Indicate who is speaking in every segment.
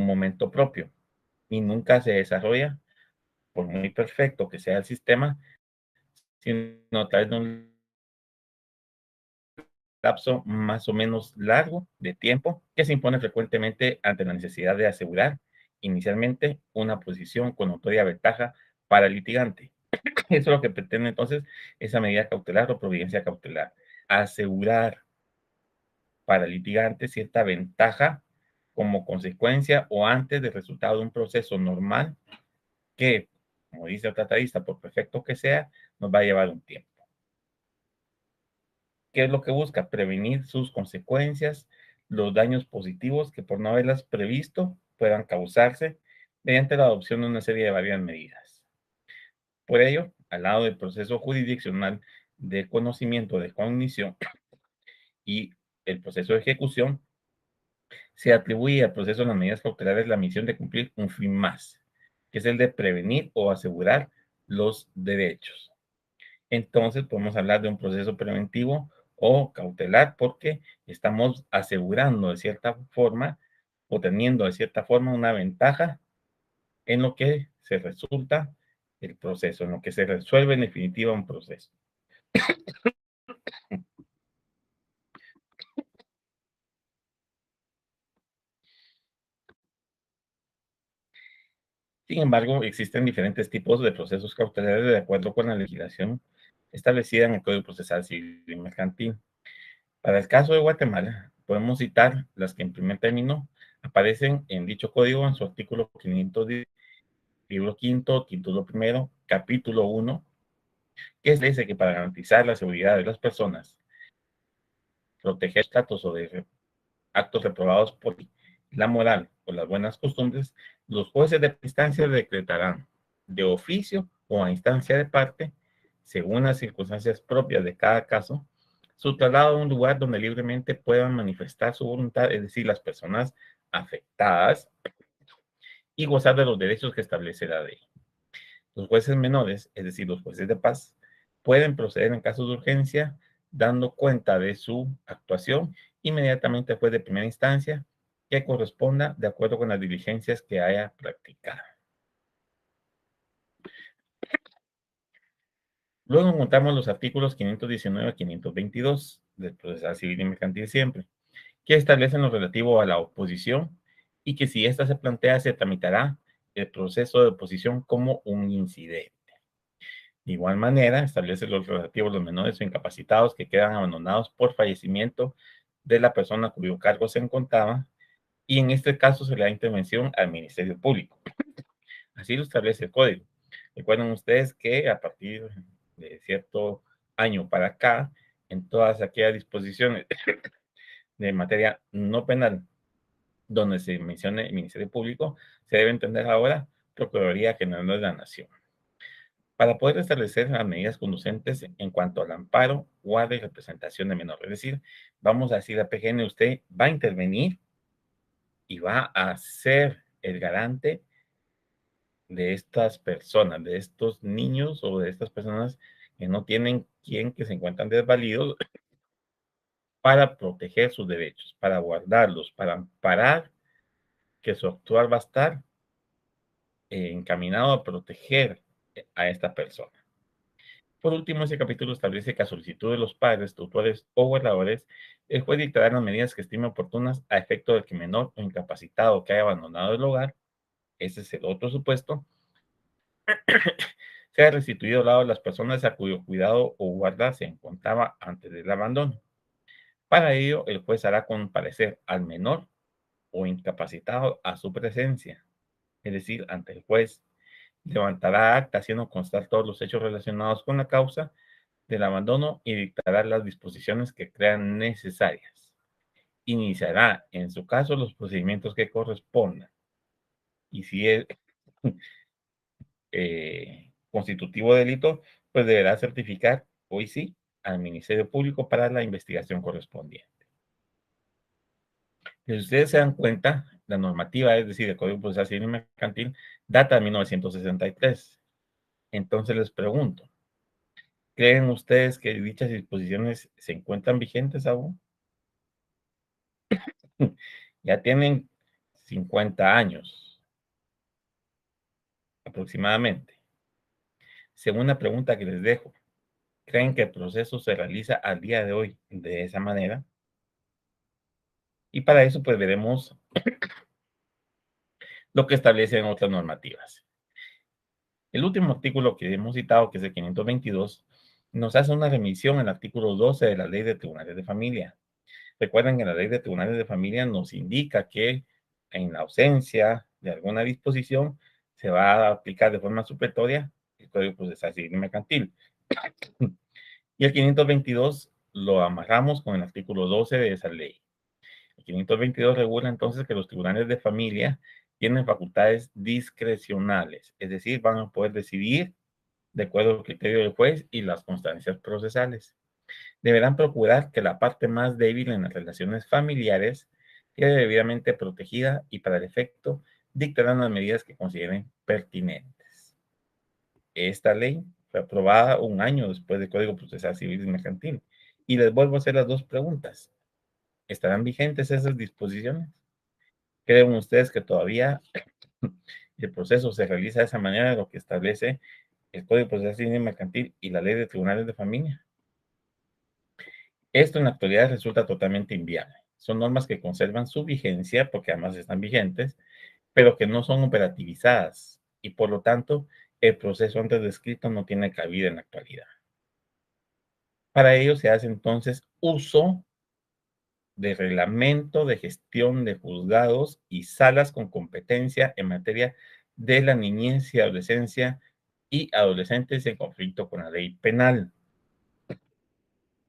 Speaker 1: momento propio y nunca se desarrolla, por muy perfecto que sea el sistema, sino a través de un lapso más o menos largo de tiempo que se impone frecuentemente ante la necesidad de asegurar inicialmente una posición con notoria ventaja para el litigante. Eso es lo que pretende entonces esa medida cautelar o providencia cautelar, asegurar para el litigante cierta ventaja como consecuencia o antes del resultado de un proceso normal que, como dice el tratadista, por perfecto que sea, nos va a llevar un tiempo. ¿Qué es lo que busca? Prevenir sus consecuencias, los daños positivos que por no haberlas previsto puedan causarse mediante la adopción de una serie de varias medidas. Por ello, al lado del proceso jurisdiccional de conocimiento de cognición y el proceso de ejecución, se atribuye al proceso de las medidas cautelares la misión de cumplir un fin más, que es el de prevenir o asegurar los derechos. Entonces podemos hablar de un proceso preventivo o cautelar porque estamos asegurando de cierta forma o teniendo de cierta forma una ventaja en lo que se resulta el proceso, en lo que se resuelve en definitiva un proceso. Sin embargo, existen diferentes tipos de procesos cautelares de acuerdo con la legislación establecida en el Código Procesal Civil y Mercantil. Para el caso de Guatemala, podemos citar las que en primer término aparecen en dicho código en su artículo 510, libro quinto, título primero, capítulo 1, que dice que para garantizar la seguridad de las personas, proteger datos o de actos reprobados por la moral o las buenas costumbres, los jueces de instancia decretarán de oficio o a instancia de parte, según las circunstancias propias de cada caso, su traslado a un lugar donde libremente puedan manifestar su voluntad, es decir, las personas afectadas, y gozar de los derechos que establece la ley. Los jueces menores, es decir, los jueces de paz, pueden proceder en casos de urgencia, dando cuenta de su actuación inmediatamente al juez de primera instancia que corresponda de acuerdo con las diligencias que haya practicado. Luego encontramos los artículos 519 a 522 del Procesal Civil y Mercantil siempre, que establecen lo relativo a la oposición y que si ésta se plantea, se tramitará el proceso de oposición como un incidente. De igual manera, establece los relativos a los menores o incapacitados que quedan abandonados por fallecimiento de la persona cuyo cargo se encontraba, y en este caso se le da intervención al Ministerio Público. Así lo establece el código. Recuerden ustedes que a partir de cierto año para acá, en todas aquellas disposiciones de materia no penal donde se mencione el Ministerio Público, se debe entender ahora Procuraduría General de la Nación, para poder establecer las medidas conducentes en cuanto al amparo, guarda y representación de menor. Es decir, vamos a decir a PGN, usted va a intervenir y va a ser el garante de estas personas, de estos niños o de estas personas que no tienen quien, que se encuentran desvalidos, para proteger sus derechos, para guardarlos, para amparar que su actuar va a estar encaminado a proteger a esta persona. Por último, ese capítulo establece que a solicitud de los padres, tutores o guardadores, el juez dictará las medidas que estime oportunas a efecto de que menor o incapacitado que haya abandonado el hogar, ese es el otro supuesto, sea restituido al lado de las personas a cuyo cuidado o guarda se encontraba antes del abandono. Para ello, el juez hará comparecer al menor o incapacitado a su presencia, es decir, ante el juez, levantará acta haciendo constar todos los hechos relacionados con la causa del abandono y dictará las disposiciones que crean necesarias. Iniciará, en su caso, los procedimientos que correspondan. Y si es constitutivo de delito, pues deberá certificar, hoy sí, al Ministerio Público para la investigación correspondiente. Si ustedes se dan cuenta, la normativa, es decir, el Código Procesal Civil y Mercantil, data de 1963. Entonces les pregunto, ¿creen ustedes que dichas disposiciones se encuentran vigentes aún? Ya tienen 50 años aproximadamente. Según la pregunta que les dejo, ¿creen que el proceso se realiza al día de hoy de esa manera? Y para eso, pues veremos lo que establecen otras normativas. El último artículo que hemos citado, que es el 522, nos hace una remisión al artículo 12 de la Ley de Tribunales de Familia. Recuerden que la Ley de Tribunales de Familia nos indica que en la ausencia de alguna disposición se va a aplicar de forma supletoria el Código Procesal Civil y Mercantil. Y el 522 lo amarramos con el artículo 12 de esa ley. El 522 regula entonces que los tribunales de familia tienen facultades discrecionales, es decir, van a poder decidir de acuerdo al criterio del juez y las constancias procesales. Deberán procurar que la parte más débil en las relaciones familiares quede debidamente protegida y para el efecto dictarán las medidas que consideren pertinentes. Esta ley fue aprobada un año después del Código Procesal Civil y Mercantil. Y les vuelvo a hacer las dos preguntas. ¿Estarán vigentes esas disposiciones? ¿Creen ustedes que todavía el proceso se realiza de esa manera, lo que establece el Código Procesal Civil y Mercantil y la Ley de Tribunales de Familia? Esto en la actualidad resulta totalmente inviable. Son normas que conservan su vigencia, porque además están vigentes, pero que no son operativizadas y por lo tanto el proceso antes descrito no tiene cabida en la actualidad. Para ello se hace entonces uso de reglamento de gestión de juzgados y salas con competencia en materia de la niñez y adolescencia y adolescentes en conflicto con la ley penal.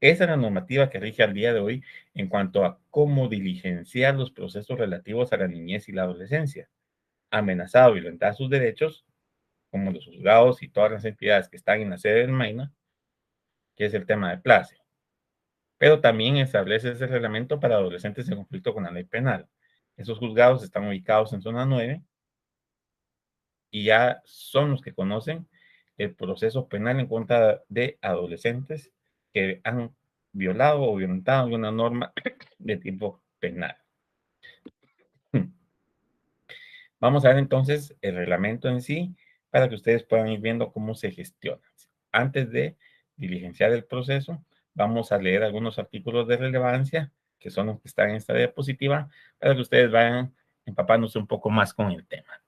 Speaker 1: Esa es la normativa que rige al día de hoy en cuanto a cómo diligenciar los procesos relativos a la niñez y la adolescencia. Amenazado o violentar sus derechos, como los juzgados y todas las entidades que están en la sede del MAINA, que es el tema de place. Pero también establece ese reglamento para adolescentes en conflicto con la ley penal. Esos juzgados están ubicados en zona 9 y ya son los que conocen el proceso penal en contra de adolescentes que han violado o violentado alguna norma de tipo penal. Vamos a ver entonces el reglamento en sí para que ustedes puedan ir viendo cómo se gestiona. Antes de diligenciar el proceso, vamos a leer algunos artículos de relevancia, que son los que están en esta diapositiva, para que ustedes vayan empapándose un poco más con el tema.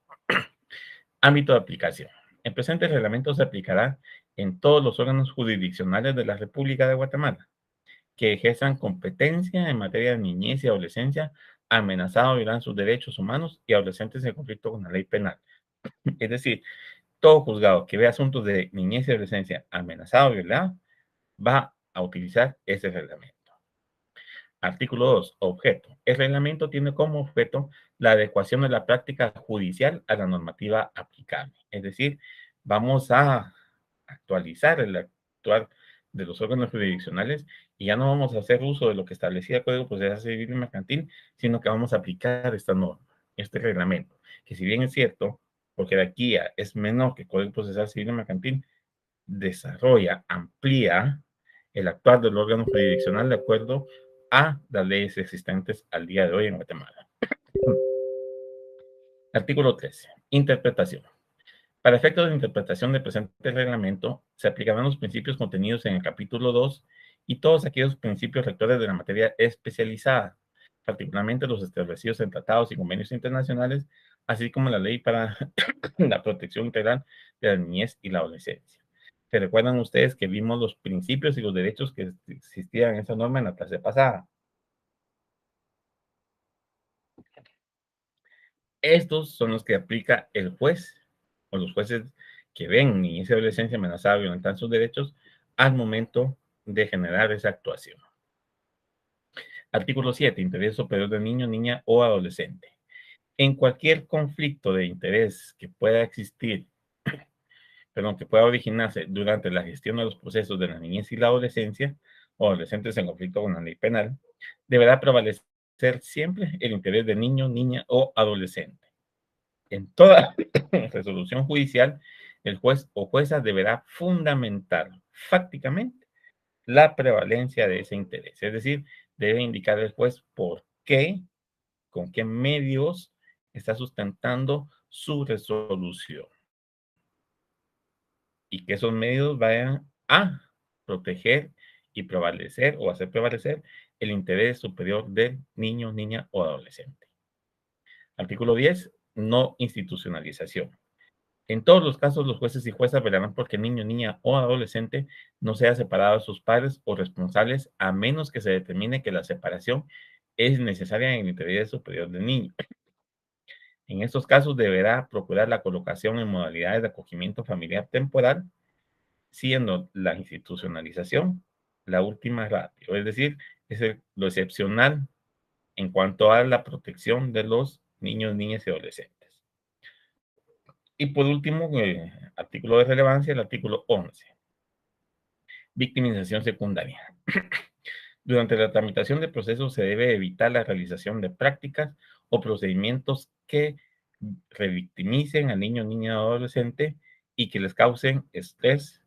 Speaker 1: Ámbito de aplicación. El presente reglamento se aplicará en todos los órganos jurisdiccionales de la República de Guatemala que ejerzan competencia en materia de niñez y adolescencia, amenazado violan sus derechos humanos y adolescentes en conflicto con la ley penal. Es decir, todo juzgado que vea asuntos de niñez y adolescencia amenazado o violado va a utilizar ese reglamento. Artículo 2. Objeto. El reglamento tiene como objeto la adecuación de la práctica judicial a la normativa aplicable. Es decir, vamos a actualizar el actual de los órganos jurisdiccionales y ya no vamos a hacer uso de lo que establecía el Código Procesal Civil y Mercantil, sino que vamos a aplicar esta norma, este reglamento, que si bien es cierto, porque la guía es menor que el Código Procesal Civil y Mercantil, desarrolla, amplía el actuar del órgano jurisdiccional de acuerdo a las leyes existentes al día de hoy en Guatemala. Artículo 13. Interpretación. Para efectos de interpretación del presente reglamento, se aplicarán los principios contenidos en el capítulo 2 y todos aquellos principios rectores de la materia especializada, particularmente los establecidos en tratados y convenios internacionales, así como la ley para la protección integral de la niñez y la adolescencia. ¿Se recuerdan ustedes que vimos los principios y los derechos que existían en esa norma en la clase pasada? Estos son los que aplica el juez o los jueces que ven niñez y adolescencia amenazada, violentar sus derechos al momento de generar esa actuación. Artículo 7. Interés superior del niño, niña o adolescente. En cualquier conflicto de interés que pueda existir, perdón, que pueda originarse durante la gestión de los procesos de la niñez y la adolescencia, o adolescentes en conflicto con la ley penal, deberá prevalecer siempre el interés del niño, niña o adolescente. En toda resolución judicial, el juez o jueza deberá fundamentar fácticamente la prevalencia de ese interés. Es decir, debe indicar el juez por qué, con qué medios está sustentando su resolución y que esos medios vayan a proteger y prevalecer o hacer prevalecer el interés superior del niño, niña o adolescente. Artículo 10. No institucionalización. En todos los casos, los jueces y juezas velarán porque el niño, niña o adolescente no sea separado de sus padres o responsables a menos que se determine que la separación es necesaria en el interés superior del niño. En estos casos deberá procurar la colocación en modalidades de acogimiento familiar temporal, siendo la institucionalización la última ratio, es decir, lo excepcional en cuanto a la protección de los niños, niñas y adolescentes. Y por último, artículo de relevancia, el artículo 11. Victimización secundaria. Durante la tramitación de procesos se debe evitar la realización de prácticas o procedimientos que revictimicen al niño, niña o adolescente y que les causen estrés,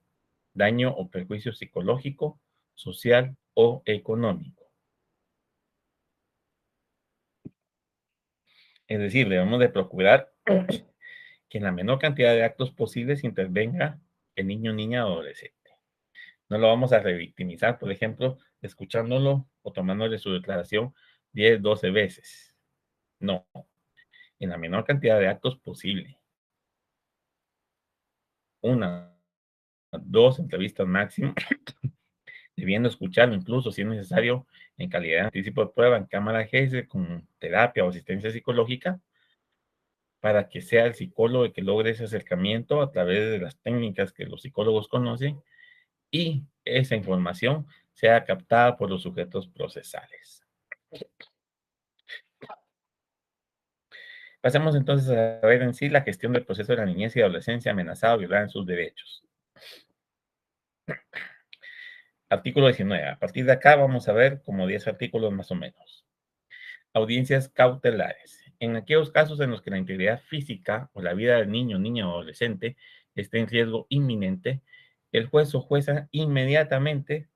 Speaker 1: daño o perjuicio psicológico, social o económico. Es decir, debemos de procurar que en la menor cantidad de actos posibles intervenga el niño, niña o adolescente. No lo vamos a revictimizar, por ejemplo, escuchándolo o tomándole su declaración 10, 12 veces. No, en la menor cantidad de actos posible. Una, dos entrevistas máximo, debiendo escucharlo incluso si es necesario en calidad de anticipo de prueba en cámara GS con terapia o asistencia psicológica para que sea el psicólogo el que logre ese acercamiento a través de las técnicas que los psicólogos conocen y esa información sea captada por los sujetos procesales. Pasemos entonces a ver en sí la gestión del proceso de la niñez y adolescencia amenazada o violada en sus derechos. Artículo 19. A partir de acá vamos a ver como 10 artículos más o menos. Audiencias cautelares. En aquellos casos en los que la integridad física o la vida del niño, niña o adolescente esté en riesgo inminente, el juez o jueza inmediatamente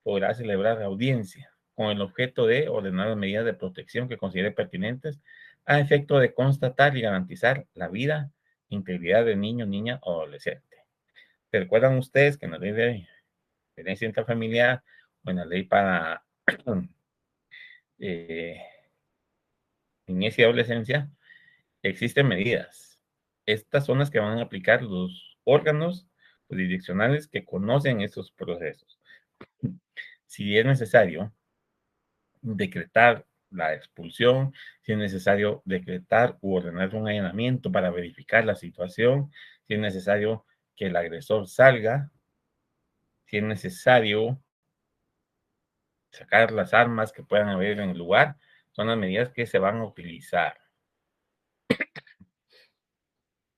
Speaker 1: podrá celebrar audiencia con el objeto de ordenar las medidas de protección que considere pertinentes a efecto de constatar y garantizar la vida, integridad del niño, niña o adolescente. ¿Se recuerdan ustedes que en la ley de violencia intrafamiliar o en la ley para eh, niñez y adolescencia existen medidas? Estas son las que van a aplicar los órganos jurisdiccionales que conocen estos procesos. Si es necesario decretar la expulsión, si es necesario decretar u ordenar un allanamiento para verificar la situación, si es necesario que el agresor salga, si es necesario sacar las armas que puedan haber en el lugar, son las medidas que se van a utilizar.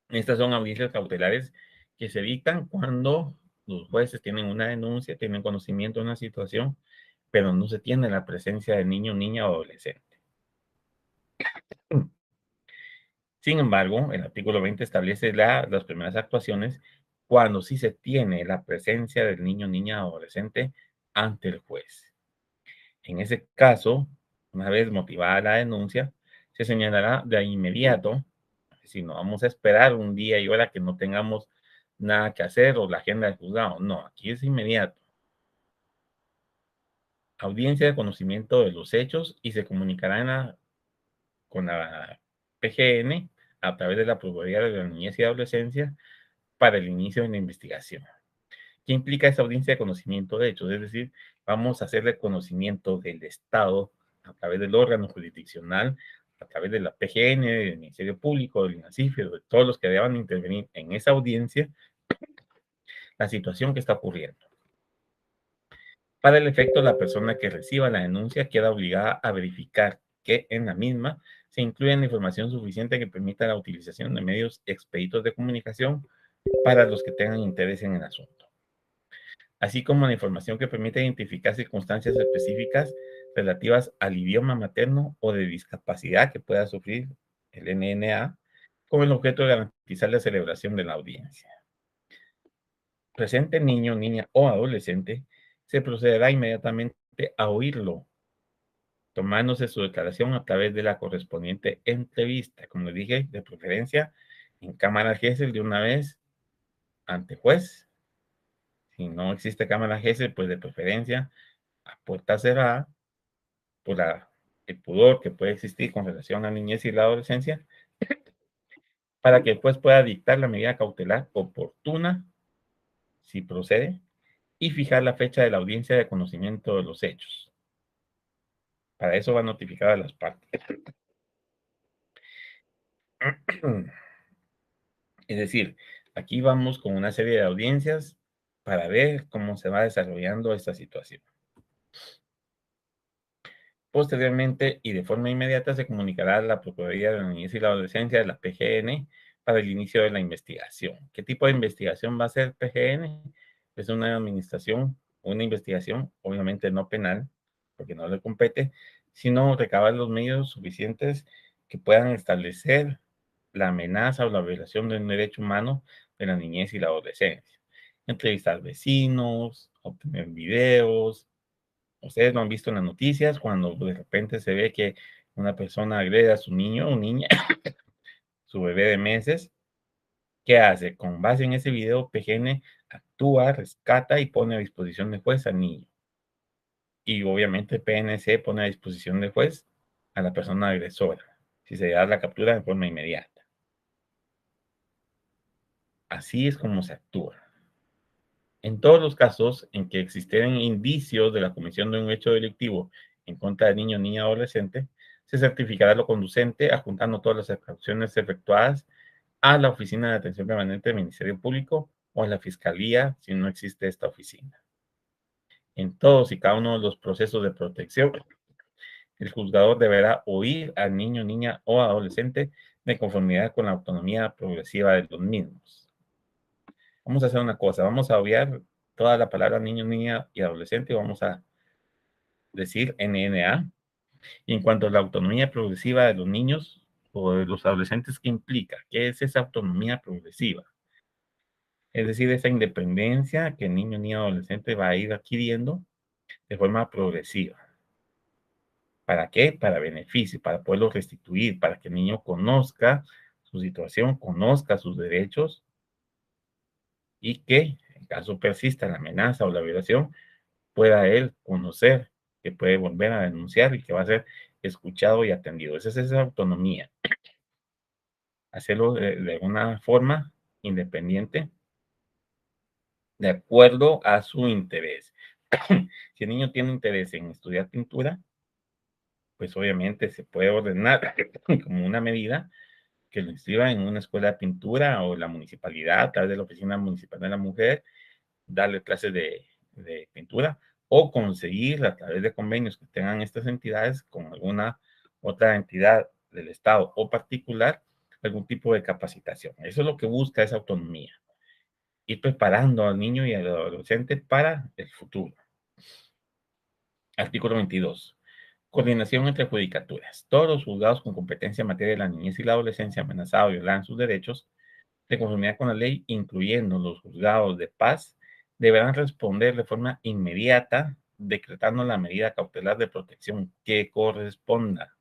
Speaker 1: Estas son audiencias cautelares que se dictan cuando los jueces tienen una denuncia, tienen conocimiento de una situación, pero no se tiene la presencia del niño, niña o adolescente. Sin embargo, el artículo 20 establece las primeras actuaciones cuando sí se tiene la presencia del niño, niña o adolescente ante el juez. En ese caso, una vez motivada la denuncia, se señalará de inmediato, si no vamos a esperar un día y hora que no tengamos nada que hacer o la agenda del juzgado. No, aquí es inmediato. Audiencia de conocimiento de los hechos y se comunicará con la PGN a través de la Procuraduría de la Niñez y Adolescencia para el inicio de la investigación. ¿Qué implica esa audiencia de conocimiento de hechos? Es decir, vamos a hacerle conocimiento del Estado a través del órgano jurisdiccional, a través de la PGN, del Ministerio Público, del INACIF, de todos los que deban intervenir en esa audiencia, la situación que está ocurriendo. Para el efecto, la persona que reciba la denuncia queda obligada a verificar que en la misma se incluye la información suficiente que permita la utilización de medios expeditos de comunicación para los que tengan interés en el asunto, así como la información que permite identificar circunstancias específicas relativas al idioma materno o de discapacidad que pueda sufrir el NNA, con el objeto de garantizar la celebración de la audiencia. Presente niño, niña o adolescente, se procederá inmediatamente a oírlo tomándose su declaración a través de la correspondiente entrevista, como les dije, de preferencia en cámara Gesell de una vez ante juez. Si no existe cámara Gesell, pues de preferencia a puerta cerrada, por el pudor que puede existir con relación a la niñez y la adolescencia, para que el juez pueda dictar la medida cautelar oportuna, si procede, y fijar la fecha de la audiencia de conocimiento de los hechos. Para eso va a notificar a las partes. Es decir, aquí vamos con una serie de audiencias para ver cómo se va desarrollando esta situación. Posteriormente y de forma inmediata se comunicará a la Procuraduría de la Niñez y la Adolescencia de la PGN para el inicio de la investigación. ¿Qué tipo de investigación va a hacer PGN? Es una investigación obviamente no penal, porque no le compete, sino recabar los medios suficientes que puedan establecer la amenaza o la violación de un derecho humano de la niñez y la adolescencia. Entrevistar vecinos, obtener videos. Ustedes lo han visto en las noticias cuando de repente se ve que una persona agrede a su niño o niña, su bebé de meses. ¿Qué hace? Con base en ese video, PGN actúa, rescata y pone a disposición del juez al niño. Y obviamente PNC pone a disposición del juez a la persona agresora, si se da la captura de forma inmediata. Así es como se actúa. En todos los casos en que existieran indicios de la comisión de un hecho delictivo en contra de niño, niña o adolescente, se certificará lo conducente adjuntando todas las acciones efectuadas a la Oficina de Atención Permanente del Ministerio Público o a la Fiscalía si no existe esta oficina. En todos y cada uno de los procesos de protección, el juzgador deberá oír al niño, niña o adolescente de conformidad con la autonomía progresiva de los mismos. Vamos a hacer una cosa, vamos a obviar toda la palabra niño, niña y adolescente y vamos a decir NNA. Y en cuanto a la autonomía progresiva de los niños o de los adolescentes, ¿qué implica? ¿Qué es esa autonomía progresiva? Es decir, esa independencia que el niño, niña, adolescente va a ir adquiriendo de forma progresiva. ¿Para qué? Para beneficio, para poderlo restituir, para que el niño conozca su situación, conozca sus derechos y que, en caso persista la amenaza o la violación, pueda él conocer que puede volver a denunciar y que va a ser escuchado y atendido. Esa es esa autonomía. Hacerlo de una forma independiente, de acuerdo a su interés. Si el niño tiene interés en estudiar pintura, pues obviamente se puede ordenar como una medida que lo inscriba en una escuela de pintura o la municipalidad, a través de la Oficina Municipal de la Mujer, darle clases de pintura o conseguir a través de convenios que tengan estas entidades con alguna otra entidad del Estado o particular, algún tipo de capacitación. Eso es lo que busca esa autonomía, ir preparando al niño y al adolescente para el futuro. Artículo 22. Coordinación entre judicaturas. Todos los juzgados con competencia en materia de la niñez y la adolescencia amenazada o violan sus derechos, de conformidad con la ley, incluyendo los juzgados de paz, deberán responder de forma inmediata, decretando la medida cautelar de protección que corresponda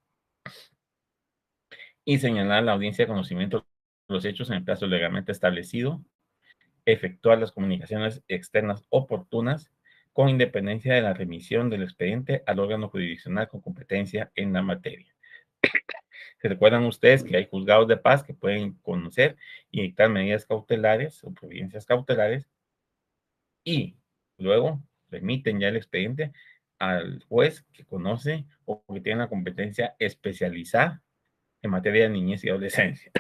Speaker 1: y señalar la audiencia de conocimiento de los hechos en el plazo legalmente establecido, efectuar las comunicaciones externas oportunas con independencia de la remisión del expediente al órgano jurisdiccional con competencia en la materia. ¿Se recuerdan ustedes que hay juzgados de paz que pueden conocer y dictar medidas cautelares o providencias cautelares y luego remiten ya el expediente al juez que conoce o que tiene la competencia especializada en materia de niñez y adolescencia?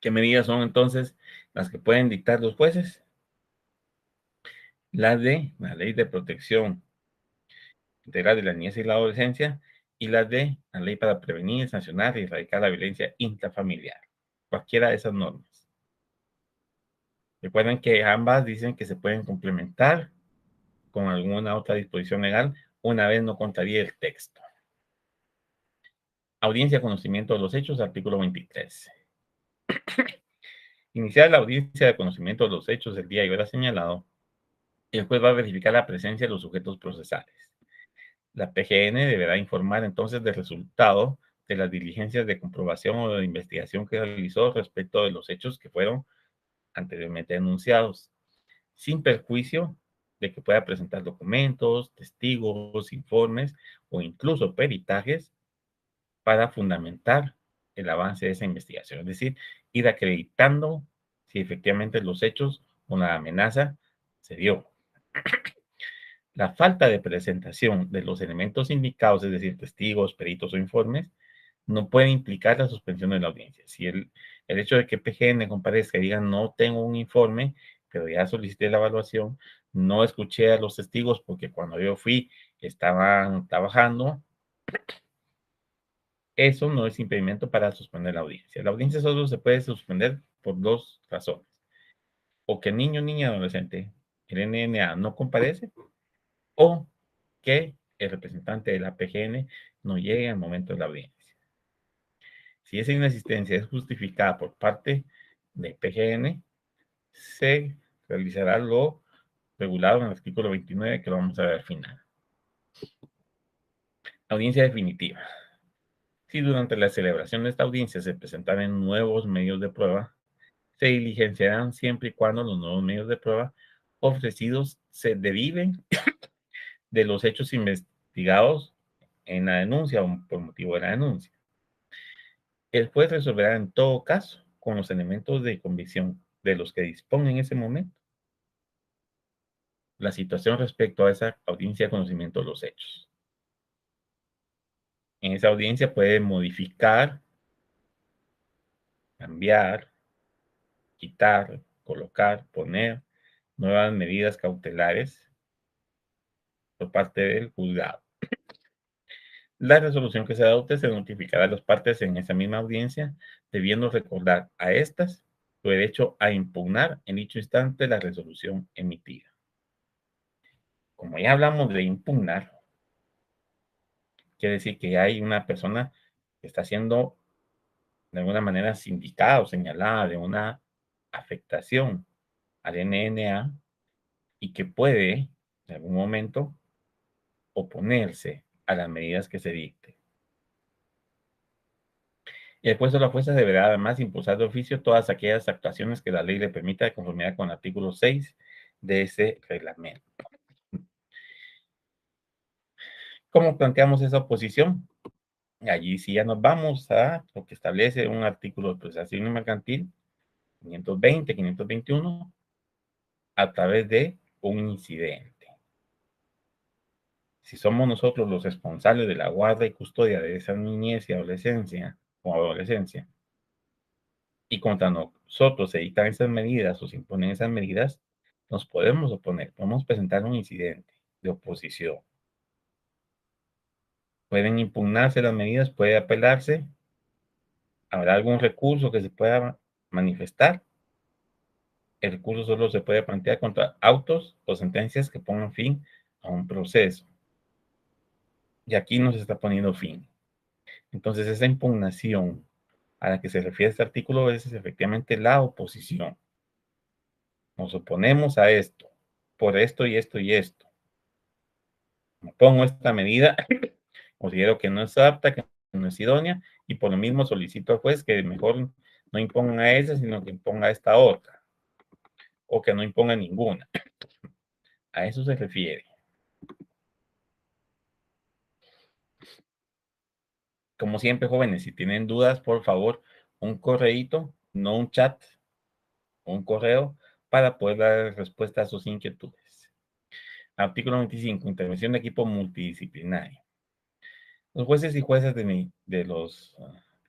Speaker 1: ¿Qué medidas son entonces las que pueden dictar los jueces? Las de la Ley de Protección Integral de la Niñez y la Adolescencia y las de la Ley para Prevenir, Sancionar y Erradicar la Violencia Intrafamiliar. Cualquiera de esas normas. Recuerden que ambas dicen que se pueden complementar con alguna otra disposición legal una vez no contraría el texto. Audiencia, conocimiento de los hechos, artículo 23. Iniciar la audiencia de conocimiento de los hechos el día y hora señalado El juez va a verificar la presencia de los sujetos procesales. La PGN deberá informar entonces del resultado de las diligencias de comprobación o de investigación que realizó respecto de los hechos que fueron anteriormente denunciados, sin perjuicio de que pueda presentar documentos, testigos, informes o incluso peritajes para fundamentar el avance de esa investigación. Es decir, ir acreditando si efectivamente los hechos o la amenaza se dio. La falta de presentación de los elementos indicados, es decir, testigos, peritos o informes, no puede implicar la suspensión de la audiencia. Si el hecho de que PGN comparezca y diga no tengo un informe, pero ya solicité la evaluación, no escuché a los testigos porque cuando yo fui estaban trabajando, eso no es impedimento para suspender la audiencia. La audiencia solo se puede suspender por dos razones. O que el niño, niña, adolescente, el NNA no comparece, o que el representante de la PGN no llegue al momento de la audiencia. Si esa inasistencia es justificada por parte de PGN, se realizará lo regulado en el artículo 29 que lo vamos a ver al final. Audiencia definitiva. Si durante la celebración de esta audiencia se presentaren nuevos medios de prueba, se diligenciarán siempre y cuando los nuevos medios de prueba ofrecidos se deriven de los hechos investigados en la denuncia o por motivo de la denuncia. El juez resolverá en todo caso con los elementos de convicción de los que dispone en ese momento la situación respecto a esa audiencia de conocimiento de los hechos. En esa audiencia puede modificar, cambiar, quitar, colocar, poner nuevas medidas cautelares por parte del juzgado. La resolución que se adopte se notificará a las partes en esa misma audiencia, debiendo recordar a estas su derecho a impugnar en dicho instante la resolución emitida. Como ya hablamos de impugnar, quiere decir que hay una persona que está siendo de alguna manera sindicada o señalada de una afectación al NNA y que puede en algún momento oponerse a las medidas que se dicten. Y el juez o la jueza deberá además impulsar de oficio todas aquellas actuaciones que la ley le permita de conformidad con el artículo 6 de ese reglamento. ¿Cómo planteamos esa oposición? Allí sí ya nos vamos a lo que establece un artículo de proceso civil mercantil 520, 521, a través de un incidente. Si somos nosotros los responsables de la guarda y custodia de esa niñez y adolescencia o adolescencia, y contra nosotros se dictan esas medidas o se imponen esas medidas, nos podemos oponer, podemos presentar un incidente de oposición. Pueden impugnarse las medidas, puede apelarse, habrá algún recurso que se pueda manifestar. El recurso solo se puede plantear contra autos o sentencias que pongan fin a un proceso. Y aquí no se está poniendo fin. Entonces, esa impugnación a la que se refiere este artículo es efectivamente la oposición. Nos oponemos a esto, por esto y esto y esto. Me pongo esta medida, considero que no es apta, que no es idónea, y por lo mismo solicito al juez que mejor no imponga esa, sino que imponga esta otra, o que no imponga ninguna. A eso se refiere. Como siempre, jóvenes, si tienen dudas, por favor, un correíto, no un chat, un correo, para poder dar respuesta a sus inquietudes. Artículo 25. Intervención de equipo multidisciplinario. Los jueces y juezas de los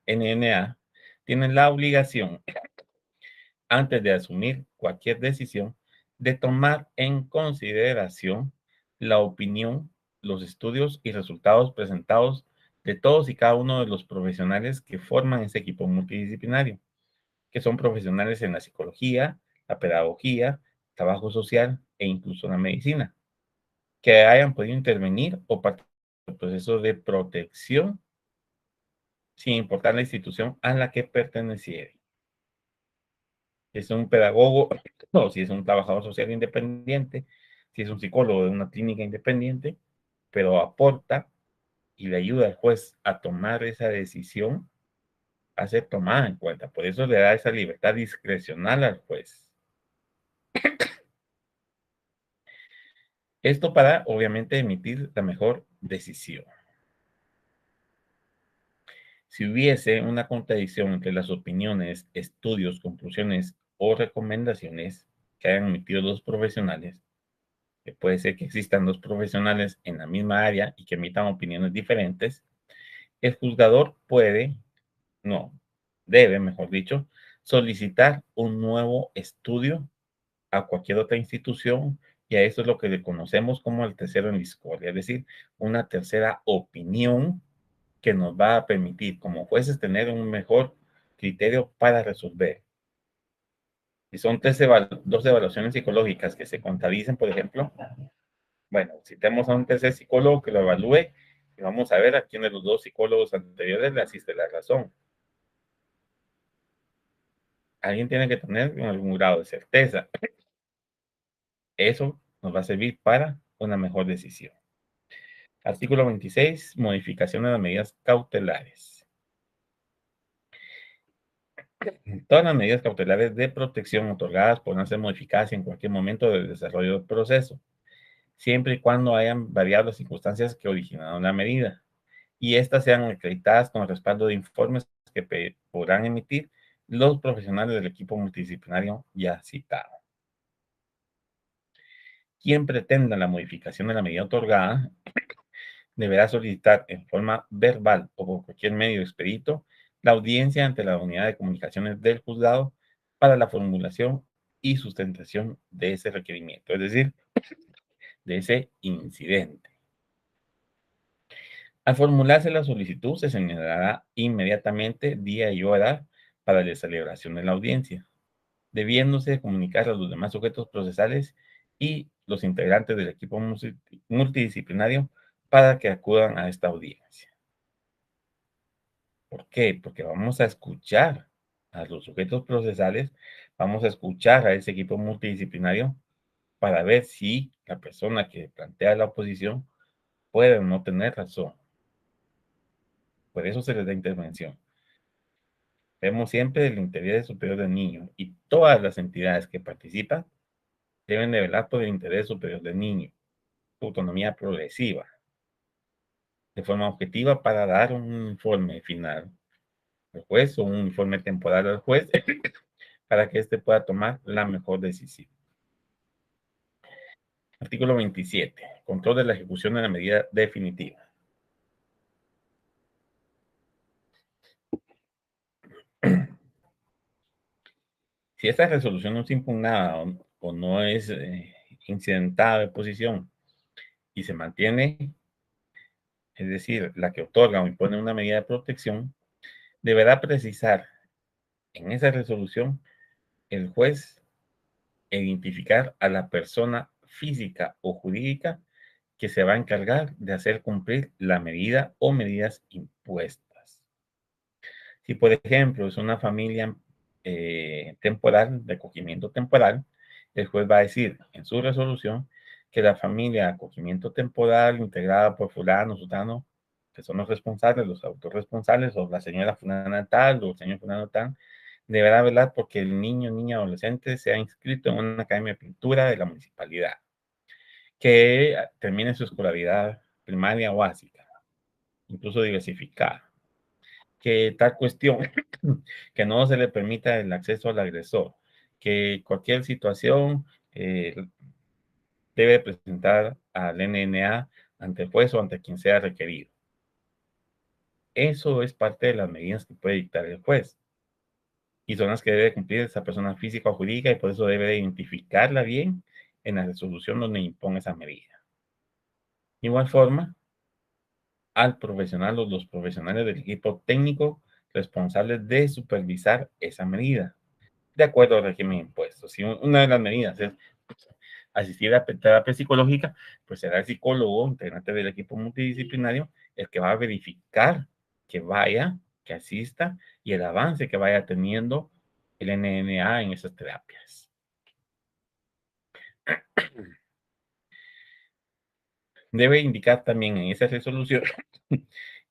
Speaker 1: NNA tienen la obligación, antes de asumir cualquier decisión, de tomar en consideración la opinión, los estudios y resultados presentados de todos y cada uno de los profesionales que forman ese equipo multidisciplinario, que son profesionales en la psicología, la pedagogía, trabajo social e incluso la medicina, que hayan podido intervenir o participar en el proceso de protección sin importar la institución a la que perteneciere. Si es un pedagogo o si es un trabajador social independiente, si es un psicólogo de una clínica independiente, pero aporta y le ayuda al juez a tomar esa decisión, a ser tomada en cuenta. Por eso le da esa libertad discrecional al juez. Esto para, obviamente, emitir la mejor decisión. Si hubiese una contradicción entre las opiniones, estudios, conclusiones o recomendaciones que hayan emitido los profesionales, que puede ser que existan dos profesionales en la misma área y que emitan opiniones diferentes, el juzgador puede, no, debe, mejor dicho, solicitar un nuevo estudio a cualquier otra institución y a eso es lo que le conocemos como el tercero en discordia, es decir, una tercera opinión que nos va a permitir como jueces tener un mejor criterio para resolver. Si son dos evaluaciones psicológicas que se contradicen, por ejemplo, bueno, citemos a un tercer psicólogo que lo evalúe y vamos a ver a quién de los dos psicólogos anteriores le asiste la razón. Alguien tiene que tener algún grado de certeza. Eso nos va a servir para una mejor decisión. Artículo 26, modificación de las medidas cautelares. Todas las medidas cautelares de protección otorgadas podrán ser modificadas en cualquier momento del desarrollo del proceso, siempre y cuando hayan variado las circunstancias que originaron la medida, y éstas sean acreditadas con el respaldo de informes que podrán emitir los profesionales del equipo multidisciplinario ya citado. Quien pretenda la modificación de la medida otorgada deberá solicitar en forma verbal o por cualquier medio expedito la audiencia ante la unidad de comunicaciones del juzgado para la formulación y sustentación de ese requerimiento, es decir, de ese incidente. Al formularse la solicitud, se señalará inmediatamente día y hora para la celebración de la audiencia, debiéndose comunicar a los demás sujetos procesales y los integrantes del equipo multidisciplinario para que acudan a esta audiencia. ¿Por qué? Porque vamos a escuchar a los sujetos procesales, vamos a escuchar a ese equipo multidisciplinario para ver si la persona que plantea la oposición puede o no tener razón. Por eso se les da intervención. Vemos siempre el interés superior del niño y todas las entidades que participan deben de velar por el interés superior del niño, su autonomía progresiva, de forma objetiva para dar un informe final al juez o un informe temporal al juez para que éste pueda tomar la mejor decisión. Artículo 27. Control de la ejecución de la medida definitiva. Si esta resolución no es impugnada o no es incidentada de posición y se mantiene, es decir, la que otorga o impone una medida de protección, deberá precisar en esa resolución el juez identificar a la persona física o jurídica que se va a encargar de hacer cumplir la medida o medidas impuestas. Si, por ejemplo, es una familia temporal, de acogimiento temporal, el juez va a decir en su resolución que la familia de acogimiento temporal integrada por fulano, sultano, que son los responsables, los autorresponsables, o la señora fulana tal, o el señor fulano tal, deberá velar porque el niño, niña, adolescente sea inscrito en una academia de pintura de la municipalidad, que termine su escolaridad primaria o básica, incluso diversificada, que tal cuestión, que no se le permita el acceso al agresor, que cualquier situación debe presentar al NNA ante el juez o ante quien sea requerido. Eso es parte de las medidas que puede dictar el juez y son las que debe cumplir esa persona física o jurídica y por eso debe identificarla bien en la resolución donde impone esa medida. De igual forma, al profesional o los profesionales del equipo técnico responsables de supervisar esa medida, de acuerdo al régimen de impuestos. Si una de las medidas es asistir a terapia psicológica, pues será el psicólogo, integrante del equipo multidisciplinario, el que va a verificar que vaya, que asista y el avance que vaya teniendo el NNA en esas terapias. Debe indicar también en esa resolución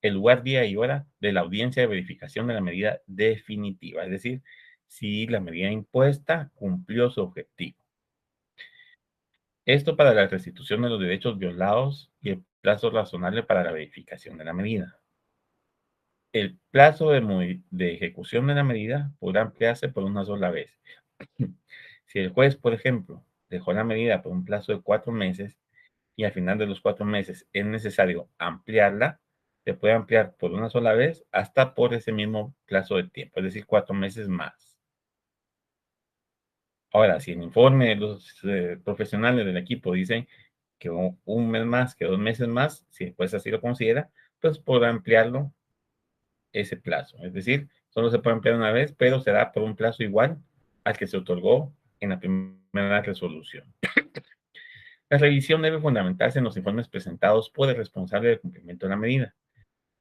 Speaker 1: el lugar, día y hora de la audiencia de verificación de la medida definitiva, es decir, si la medida impuesta cumplió su objetivo. Esto para la restitución de los derechos violados y el plazo razonable para la verificación de la medida. El plazo de ejecución de la medida podrá ampliarse por una sola vez. Si el juez, por ejemplo, dejó la medida por un plazo de 4 meses y al final de los 4 meses es necesario ampliarla, se puede ampliar por una sola vez hasta por ese mismo plazo de tiempo, es decir, 4 meses más. Ahora, si el informe de los profesionales del equipo dicen que un mes más, que 2 meses más, si el juez así lo considera, pues podrá ampliarlo ese plazo. Es decir, solo se puede ampliar una vez, pero será por un plazo igual al que se otorgó en la primera resolución. La revisión debe fundamentarse en los informes presentados por el responsable del cumplimiento de la medida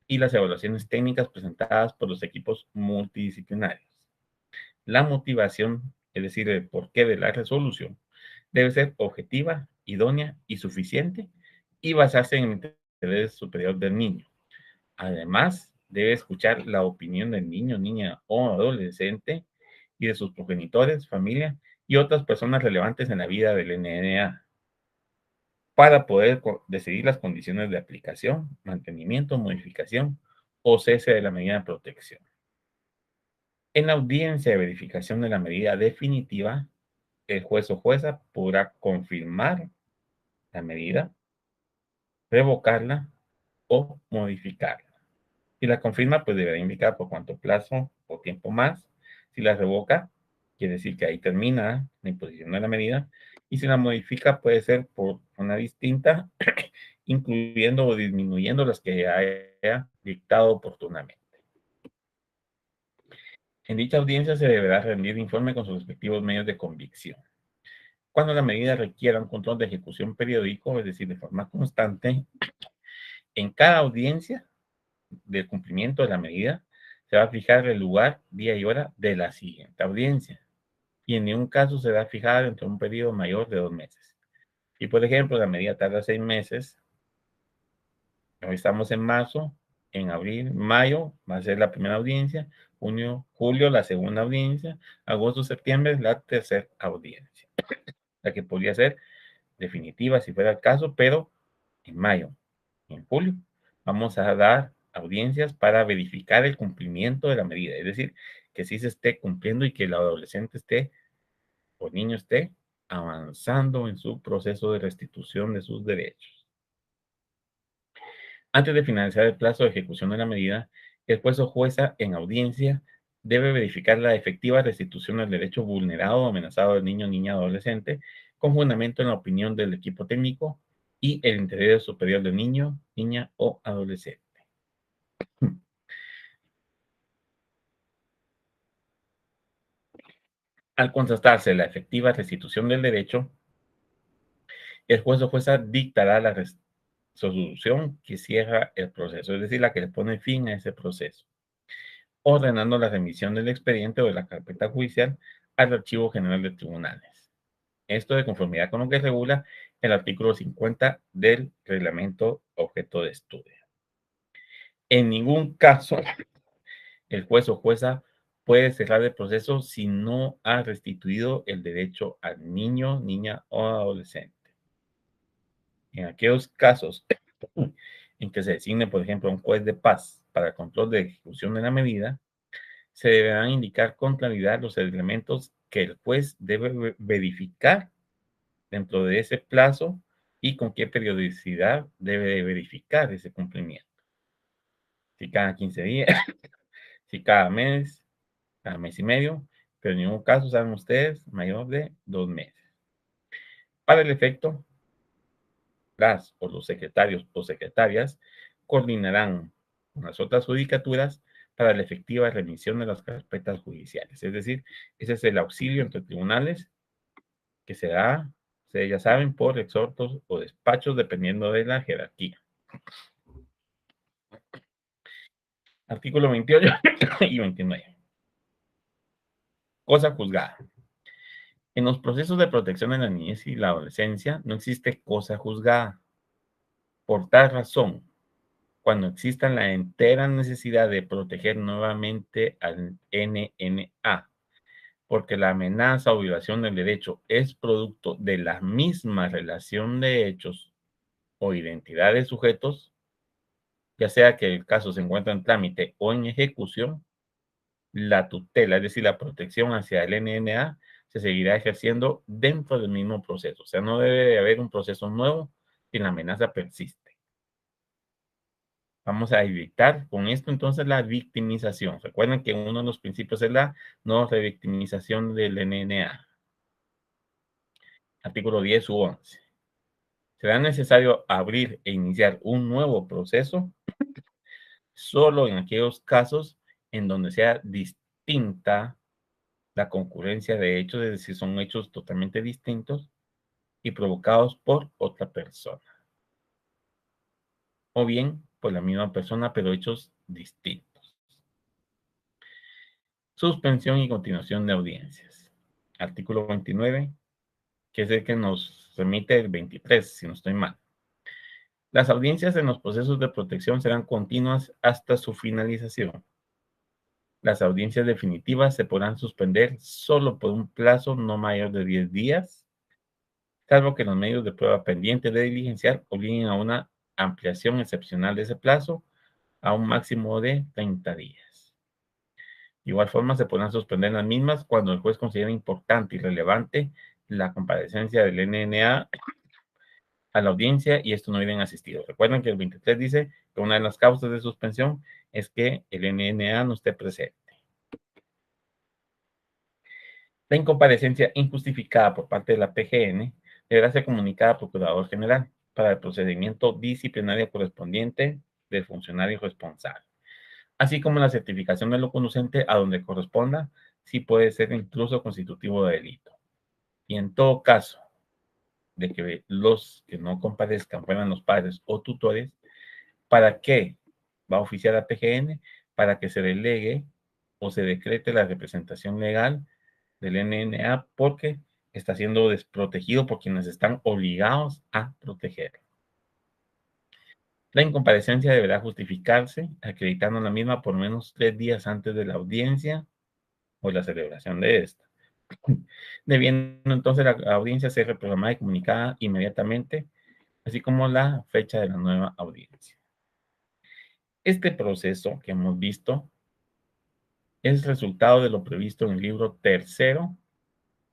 Speaker 1: y las evaluaciones técnicas presentadas por los equipos multidisciplinarios. La motivación, es decir, el porqué de la resolución, debe ser objetiva, idónea y suficiente y basarse en el interés superior del niño. Además, debe escuchar la opinión del niño, niña o adolescente y de sus progenitores, familia y otras personas relevantes en la vida del NNA para poder decidir las condiciones de aplicación, mantenimiento, modificación o cese de la medida de protección. En la audiencia de verificación de la medida definitiva, el juez o jueza podrá confirmar la medida, revocarla o modificarla. Si la confirma, pues deberá indicar por cuánto plazo o tiempo más. Si la revoca, quiere decir que ahí termina la imposición de la medida. Y si la modifica, puede ser por una distinta, incluyendo o disminuyendo las que haya dictado oportunamente. En dicha audiencia se deberá rendir informe con sus respectivos medios de convicción. Cuando la medida requiera un control de ejecución periódico, es decir, de forma constante, en cada audiencia del cumplimiento de la medida, se va a fijar el lugar, día y hora de la siguiente audiencia. Y en ningún caso se va a fijar entre un periodo mayor de 2 meses. Si, por ejemplo, la medida tarda 6 meses, hoy estamos en marzo, en abril, mayo va a ser la primera audiencia, junio, julio la segunda audiencia, agosto, septiembre la tercera audiencia, la que podría ser definitiva si fuera el caso, pero en mayo, en julio, vamos a dar audiencias para verificar el cumplimiento de la medida, es decir, que sí se esté cumpliendo y que el adolescente esté o niño esté avanzando en su proceso de restitución de sus derechos. Antes de finalizar el plazo de ejecución de la medida, el juez o jueza en audiencia debe verificar la efectiva restitución del derecho vulnerado o amenazado del niño, niña o adolescente con fundamento en la opinión del equipo técnico y el interés superior del niño, niña o adolescente. Al constatarse la efectiva restitución del derecho, el juez o jueza dictará la resolución que cierra el proceso, es decir, la que le pone fin a ese proceso, ordenando la remisión del expediente o de la carpeta judicial al Archivo General de Tribunales. Esto de conformidad con lo que regula el artículo 50 del reglamento objeto de estudio. En ningún caso el juez o jueza puede cerrar el proceso si no ha restituido el derecho al niño, niña o adolescente. En aquellos casos en que se designe, por ejemplo, un juez de paz para el control de ejecución de la medida, se deberán indicar con claridad los elementos que el juez debe verificar dentro de ese plazo y con qué periodicidad debe verificar ese cumplimiento. Si cada 15 días, si cada mes y medio, pero en ningún caso, saben ustedes, mayor de 2 meses. Para el efecto, las o los secretarios o secretarias coordinarán con las otras judicaturas para la efectiva remisión de las carpetas judiciales. Es decir, ese es el auxilio entre tribunales que se da, ustedes ya saben, por exhortos o despachos dependiendo de la jerarquía. Artículo 28 y 29. Cosa juzgada. En los procesos de protección de la niñez y la adolescencia no existe cosa juzgada. Por tal razón, cuando exista la entera necesidad de proteger nuevamente al NNA, porque la amenaza o violación del derecho es producto de la misma relación de hechos o identidad de sujetos, ya sea que el caso se encuentre en trámite o en ejecución, la tutela, es decir, la protección hacia el NNA, se seguirá ejerciendo dentro del mismo proceso. O sea, no debe de haber un proceso nuevo si la amenaza persiste. Vamos a evitar con esto entonces la victimización. Recuerden que uno de los principios es la no revictimización del NNA. Artículo 10 u 11. Será necesario abrir e iniciar un nuevo proceso solo en aquellos casos en donde sea distinta la concurrencia de hechos, es decir, son hechos totalmente distintos y provocados por otra persona. O bien por la misma persona, pero hechos distintos. Suspensión y continuación de audiencias. Artículo 29, que es el que nos remite el 23, si no estoy mal. Las audiencias en los procesos de protección serán continuas hasta su finalización. Las audiencias definitivas se podrán suspender solo por un plazo no mayor de 10 días, salvo que los medios de prueba pendientes de diligenciar obliguen a una ampliación excepcional de ese plazo a un máximo de 30 días. De igual forma, se podrán suspender las mismas cuando el juez considere importante y relevante la comparecencia del NNA a la audiencia y esto no hayan asistido. Recuerden que el 23 dice que una de las causas de suspensión es que el NNA no esté presente. La incomparecencia injustificada por parte de la PGN deberá ser comunicada al Procurador General para el procedimiento disciplinario correspondiente del funcionario responsable, así como la certificación de lo conducente a donde corresponda, si puede ser incluso constitutivo de delito. Y en todo caso de que los que no comparezcan fueran los padres o tutores, ¿para qué va a oficiar la PGN? Para que se delegue o se decrete la representación legal del NNA porque está siendo desprotegido por quienes están obligados a proteger. La incomparecencia deberá justificarse acreditando la misma por menos 3 días antes de la audiencia o la celebración de esta. Debiendo entonces la audiencia ser reprogramada y comunicada inmediatamente, así como la fecha de la nueva audiencia. Este proceso que hemos visto es resultado de lo previsto en el libro tercero,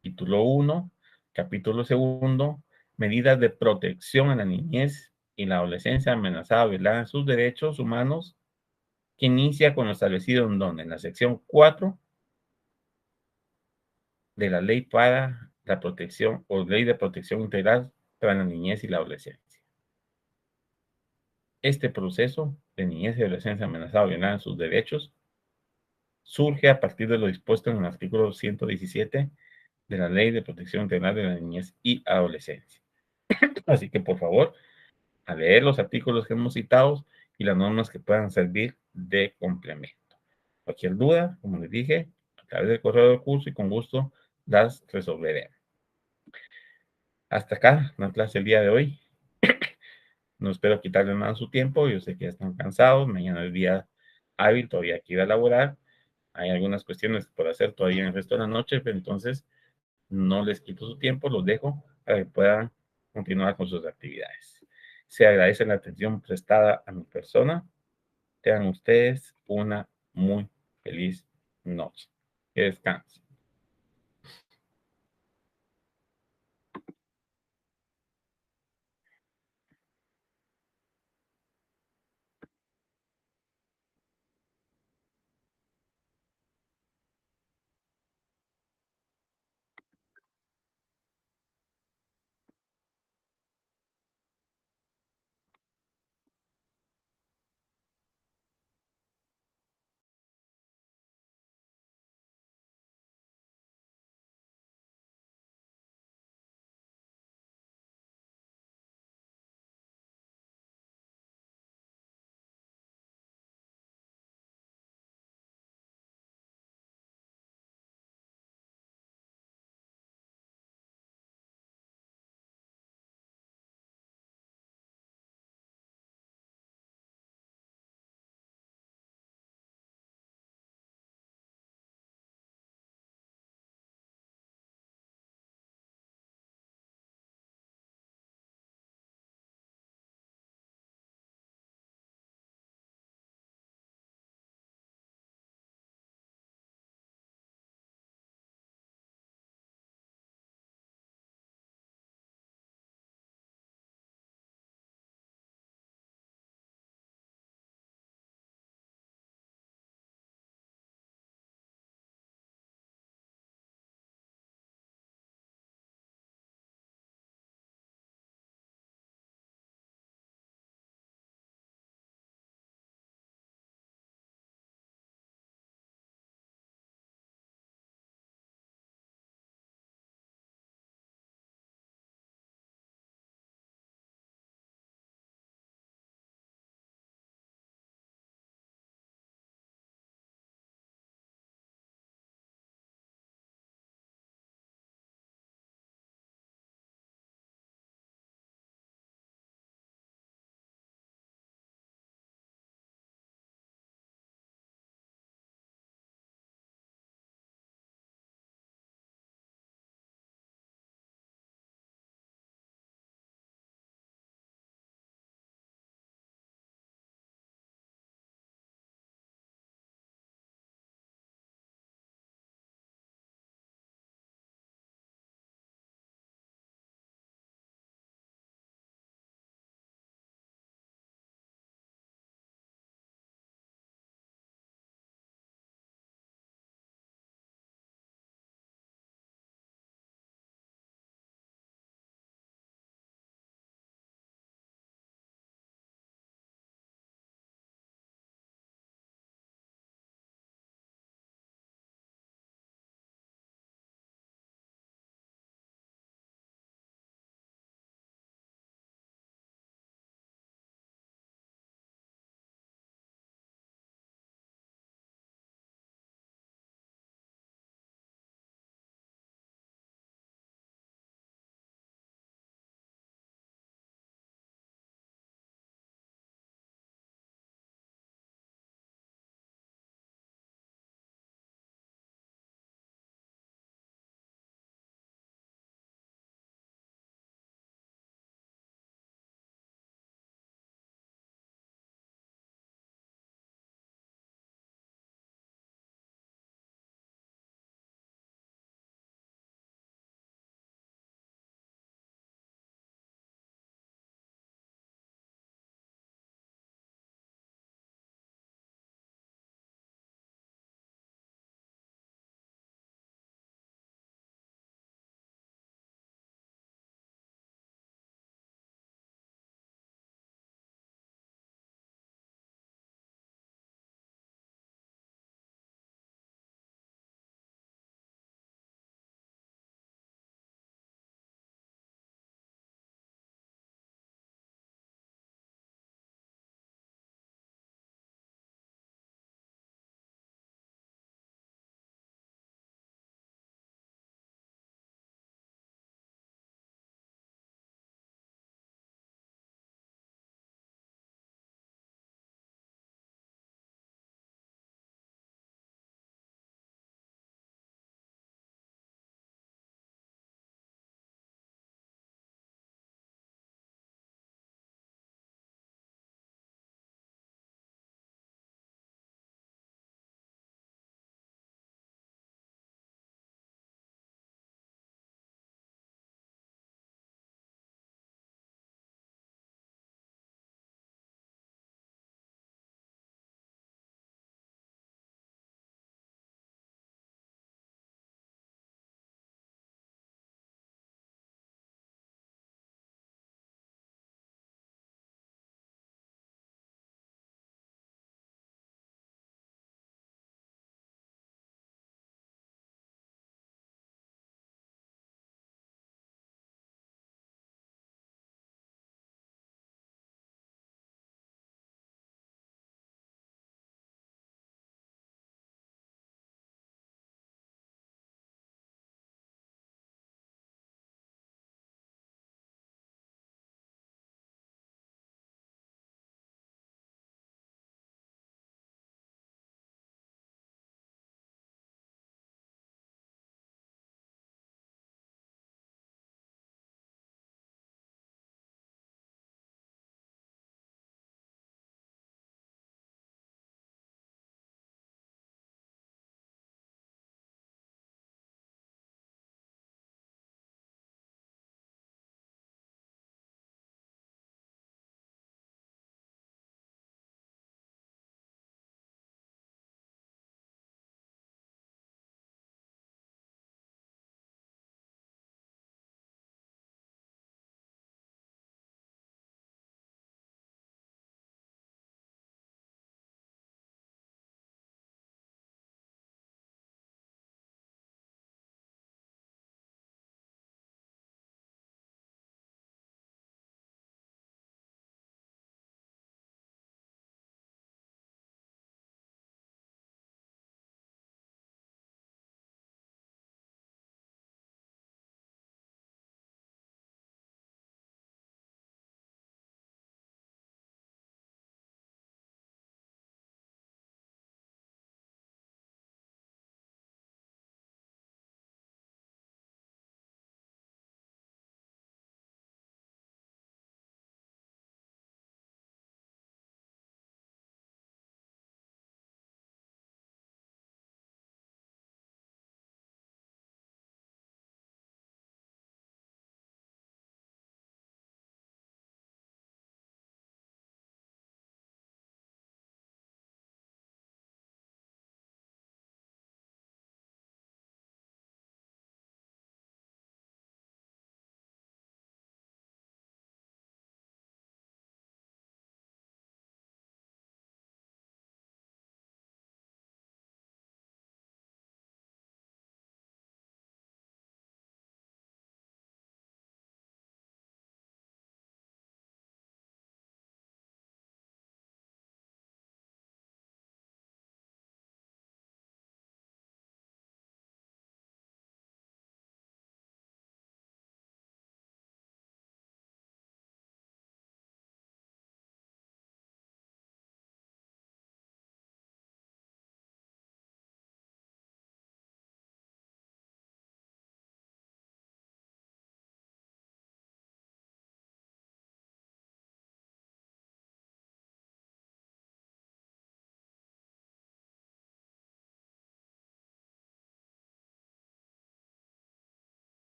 Speaker 1: título 1, capítulo segundo, medidas de protección a la niñez y la adolescencia amenazada, violada en sus derechos humanos, que inicia con lo establecido en donde, en la sección 4 de la ley para la protección o ley de protección integral para la niñez y la adolescencia. Este proceso de niñez y adolescencia amenazada, violada en sus derechos, surge a partir de lo dispuesto en el artículo 117 de la Ley de Protección Integral de la Niñez y Adolescencia. Así que, por favor, a leer los artículos que hemos citado y las normas que puedan servir de complemento. Cualquier duda, como les dije, a través del correo del curso y con gusto las resolveré. Hasta acá la clase el día de hoy. No espero quitarles más su tiempo. Yo sé que ya están cansados. Mañana es día hábil, todavía hay que ir a laborar. Hay algunas cuestiones por hacer todavía en el resto de la noche, pero entonces no les quito su tiempo, los dejo para que puedan continuar con sus actividades. Se agradece la atención prestada a mi persona. Tengan ustedes una muy feliz noche. Que descansen.